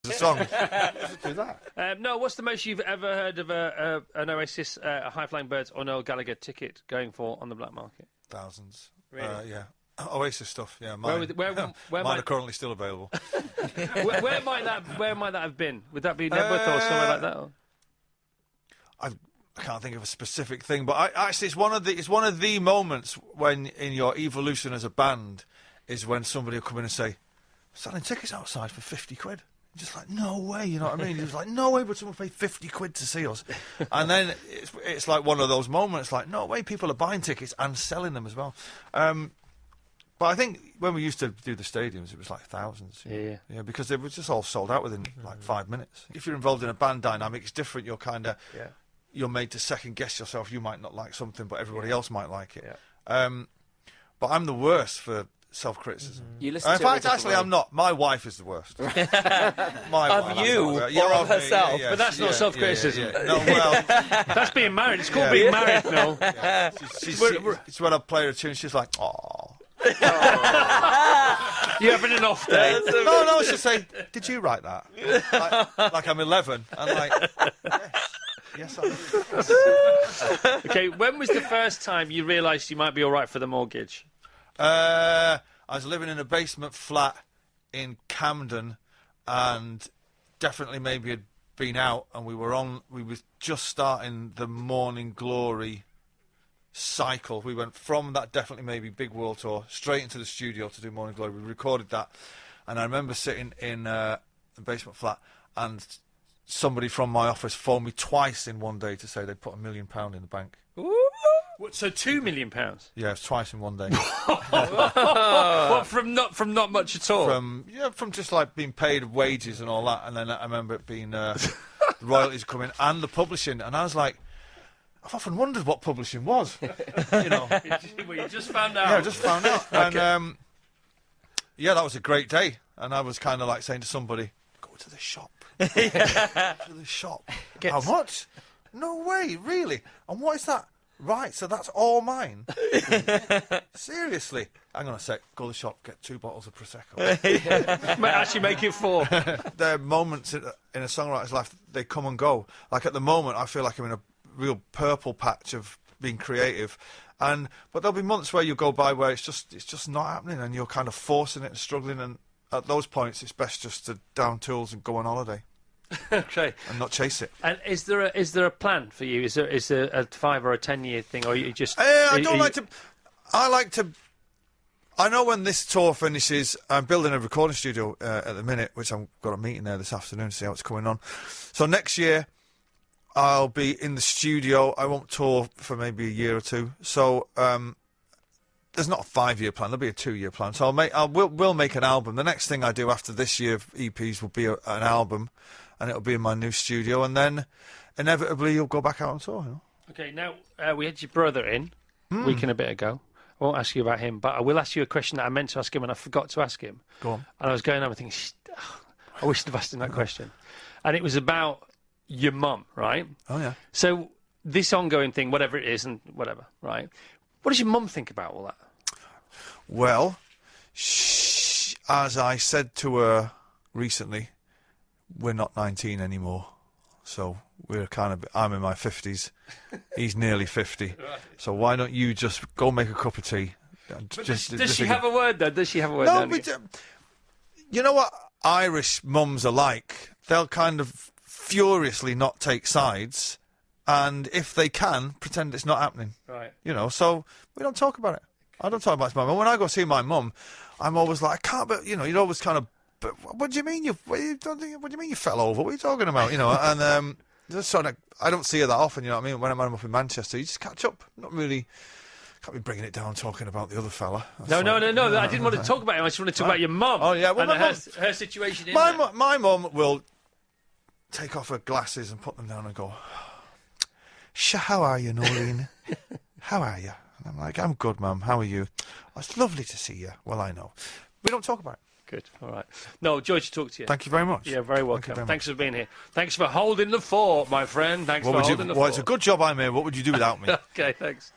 The song. Let's do that. No, what's the most you've ever heard of an Oasis, a High Flying Birds or Noel Gallagher ticket going for on the black market? Thousands. Really? Yeah. Oasis stuff. Yeah. Mine, where mine are currently still available. where might that have been? Would that be Nebworth or somewhere like that? Or? I can't think of a specific thing, but actually, it's one of the moments when in your evolution as a band is when somebody will come in and say, "Selling tickets outside for 50 quid." Just like, no way, you know what I mean? It's like, no way would someone pay 50 quid to see us. And then it's like one of those moments, like, no way, people are buying tickets and selling them as well. But I think when we used to do the stadiums, it was like thousands. Yeah, because they were just all sold out within like 5 minutes. If you're involved in a band dynamic, it's different. You're kind of, you're made to second guess yourself. You might not like something, but everybody else might like it. Yeah. But I'm the worst for self-criticism. You listen in to fact, actually, I'm not. My wife is the worst. Of you or of herself? But that's not self-criticism. No, well, that's being married. It's called being married, no. Yeah. It's when I play her a tune, she's like, "Aww." You're having an off day. No, she'll say, "Did you write that?" Like I'm 11. I'm like, yes, I did. Okay, when was the first time you realised you might be all right for the mortgage? I was living in a basement flat in Camden, and definitely maybe had been out, and we were just starting the Morning Glory cycle. We went from that definitely maybe big world tour straight into the studio to do Morning Glory. We recorded that, and I remember sitting in the basement flat, and somebody from my office phoned me twice in one day to say they'd put £1 million in the bank. Ooh. What, so £2 million? Yeah, it was twice in one day. What, from not much at all? From just like being paid wages and all that, and then I remember it being the royalties coming and the publishing, and I was like, I've often wondered what publishing was. You know, well, you just found out. Yeah, I just found out, Okay. and that was a great day, and I was kind of like saying to somebody, "Go to the shop." Go to the shop. How much? No way, really? And what is that? Right, so that's all mine. Seriously. Hang on a sec. Go to the shop, get 2 bottles of Prosecco. Might actually make it 4. There are moments in a songwriter's life, they come and go. Like at the moment, I feel like I'm in a real purple patch of being creative. But there'll be months where you go by where it's just not happening, and you're kind of forcing it and struggling. And at those points, it's best just to down tools and go on holiday. Okay. And not chase it. And is there a plan for you? Is there a 5 or a 10-year thing, or you just? I like to. I know when this tour finishes, I'm building a recording studio at the minute, which I've got a meeting there this afternoon to see how it's going on. So next year, I'll be in the studio. I won't tour for maybe a year or two. So there's not a 5-year plan. There'll be a 2-year plan. So we'll make an album. The next thing I do after this year of EPs will be an album, and it'll be in my new studio. And then inevitably you'll go back out on tour. You know? Okay. Now we had your brother in a week and a bit ago. I won't ask you about him, but I will ask you a question that I meant to ask him and I forgot to ask him. Go on. And I was going over thinking, I wish I'd asked him that question. And it was about your mum, right? Oh, yeah. So this ongoing thing, whatever it is and whatever, right? What does your mum think about all that? Well, as I said to her recently, we're not 19 anymore. So we're I'm in my 50s. He's nearly 50. Right. So why don't you just go make a cup of tea? Does she have a word, though? Does she have a word? No, but you know what Irish mums are like? They'll kind of furiously not take sides, and if they can, pretend it's not happening. Right. You know, so we don't talk about it. I don't talk about it to my mum. When I go see my mum, I'm always like, I can't, but, you know, you're always kind of, but what do you mean what do you mean you fell over? What are you talking about? You know, and just sort of, I don't see her that often, you know what I mean? When I'm up in Manchester, you just catch up. Not really, can't be bringing it down talking about the other fella. No, I didn't want to talk about him. I just wanted to talk about your mum. Oh, yeah. Well, and her situation in my mum will take off her glasses and put them down and go, how are you, Noreen? How are you? And I'm like, I'm good, Mum. How are you? Oh, it's lovely to see you. Well, I know. We don't talk about it. Good. All right. No, joy to talk to you. Thank you very much. Yeah, very welcome. Thanks for being here. Thanks for holding the fort, my friend. Thanks for holding the fort. Well, it's a good job I'm here. What would you do without me? Okay, thanks.